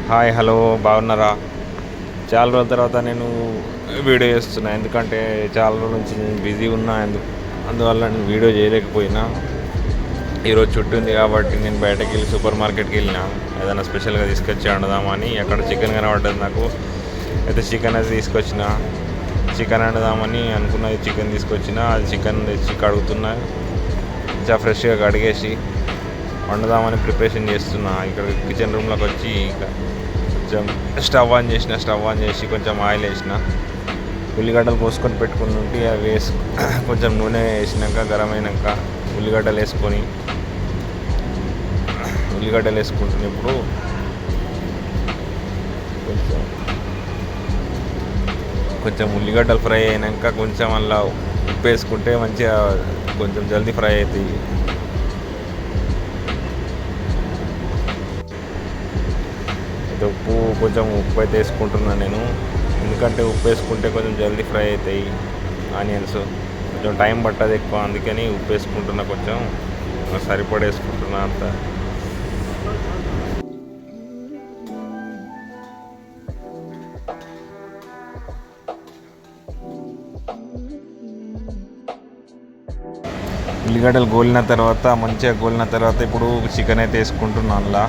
Hi hello బాగున్నారా? చాలా రోజుల తర్వాత నేను వీడియో చేస్తున్నా. ఎందుకంటే చాలా రోజుల నుంచి నేను బిజీ ఉన్నా. అందువల్ల నేను వీడియో చేయలేకపోయినా. ఈరోజు చుట్టూ ఉంది కాబట్టి నేను బయటకు వెళ్ళి సూపర్ మార్కెట్కి వెళ్ళిన ఏదైనా స్పెషల్గా తీసుకొచ్చి వండుదామని. అక్కడ చికెన్ కనబడ్డది నాకు. అయితే చికెన్ అది తీసుకొచ్చిన. చికెన్ వండుదామని అనుకున్నది చికెన్ తీసుకొచ్చిన. అది చికెన్ తెచ్చి కడుగుతున్నా. కొంచెం ఫ్రెష్గా కడిగేసి వండుదామని ప్రిపరేషన్ చేస్తున్నా. ఇక్కడ కిచెన్ రూమ్లోకి వచ్చి కొంచెం స్టవ్ ఆన్ చేసి కొంచెం ఆయిల్ వేసిన, ఉల్లిగడ్డలు కోసుకొని పెట్టుకుని ఉంటే అవి కొంచెం నూనె వేసినాక గరం అయినాక ఉల్లిగడ్డలు వేసుకుంటున్నప్పుడు కొంచెం ఉల్లిగడ్డలు ఫ్రై అయినాక కొంచెం అలా ఉప్పు వేసుకుంటే మంచిగా కొంచెం జల్దీ ఫ్రై అవుతాయి. ఉప్పు అయితే వేసుకుంటున్నాను నేను. ఎందుకంటే ఉప్పు వేసుకుంటే కొంచెం జల్దీ ఫ్రై అవుతాయి ఆనియన్స్. కొంచెం టైం పట్టదు ఎక్కువ, అందుకని ఉప్పు వేసుకుంటున్నా. కొంచెం సరిపడేసుకుంటున్నా అంత. ఉల్లిగడ్డలు మంచిగా గోలిన తర్వాత ఇప్పుడు చికెన్ అయితే వేసుకుంటున్నాను. అందులో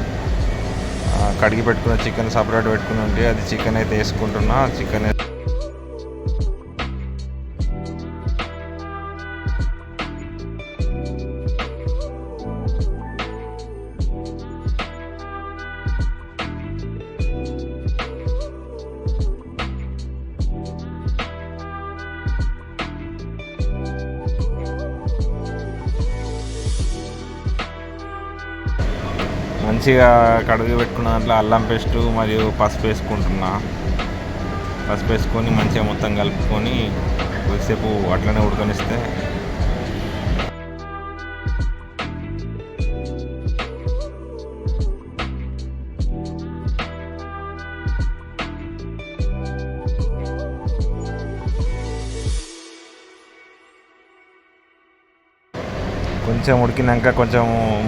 కడిగి పెట్టుకున్న చికెన్ సపరేట్ పెట్టుకుని ఉంటే అది చికెన్ అయితే వేసుకుంటున్నా. చికెన్ మంచిగా కడుగు పెట్టుకున్న దాంట్లో అల్లం పేస్టు మరియు పసుపు వేసుకుంటున్నా. పసుపు వేసుకొని మంచిగా మొత్తం కలుపుకొని కొద్దిసేపు అట్లనే ఉడకనిస్తే కొంచెం ఉడికినాక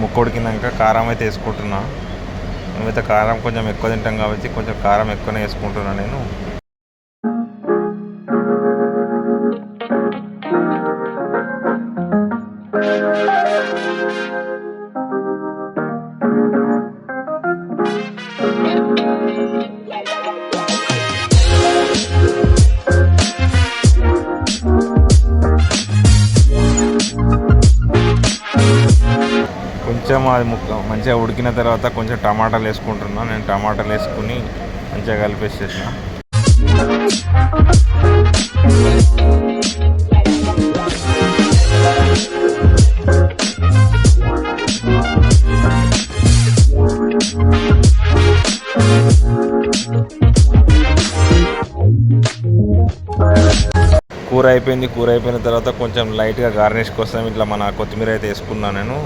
ముక్క ఉడికినాక కారం అయితే వేసుకుంటున్నా. మేమైతే కారం కొంచెం ఎక్కువ తింటాం కాబట్టి కొంచెం కారం ఎక్కువనే వేసుకుంటున్నా నేను. కొంచెం అది మంచిగా ఉడికిన తర్వాత కొంచెం టమాటాలు వేసుకుంటున్నా. నేను టమాటాలు వేసుకుని మంచిగా కలిపేసేసిన. కూర అయిపోయిన తర్వాత కొంచెం లైట్గా గార్నిష్ కోసం ఇట్లా మన కొత్తిమీర అయితే వేసుకున్నాను నేను.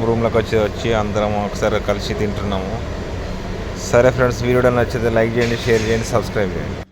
రూమ్లోకి వచ్చి అందరం ఒకసారి కలిసి తింటున్నాము. సరే ఫ్రెండ్స్, వీడియో నచ్చితే లైక్ చేయండి, షేర్ చేయండి, సబ్స్క్రైబ్ చేయండి.